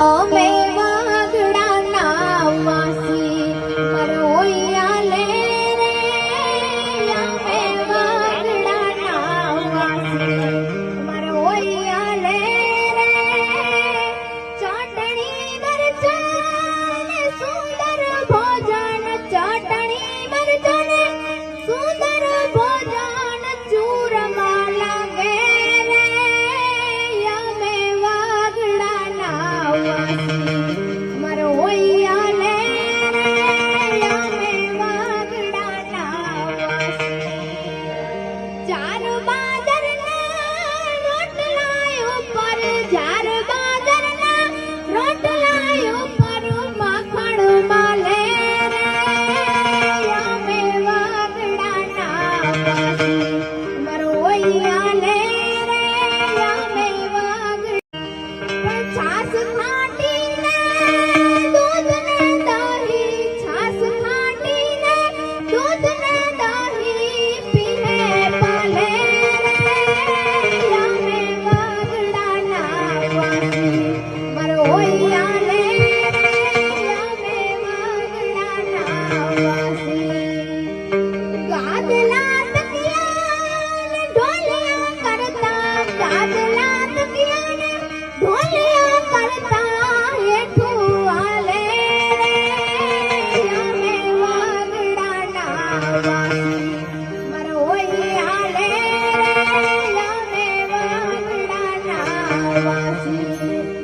અમે વાગડાના વાસી મરોયા લે રે અમે વાગડાના વાસી મરોયા લે રે ચટણી મરચાં સુંદર ભોજન ચટણી મરચાં સુંદર ભોજન ચૂરમાં લાગે રે અમે વાગડાના વાસી મરોયા લે રે અમે વાગડાના વાસી ચાર બાજરના રોટલા ઉપર ચાર બાજરના રોટલા ઉપર માખણ માલે રે અમે વાગડાના વાસી મરોયા લે રે અમે વાગડા છાસ ખાટીને દૂધ ને દહીં છાસ ખાટીને દૂધ ને દહીં પીને પાલે રે અમે વાગડાના વાસી મરોયા લે રે અમે વાગડાના વાસી ગાદલા તકિયા ને ઢોલિયા કરતા ગાદલા તકિયા ને ઢોલિયા કરતા હેઠું હાલે રે અમે વાગડાના વાસી મરોયા લે રે અમે વાગડાના વાસી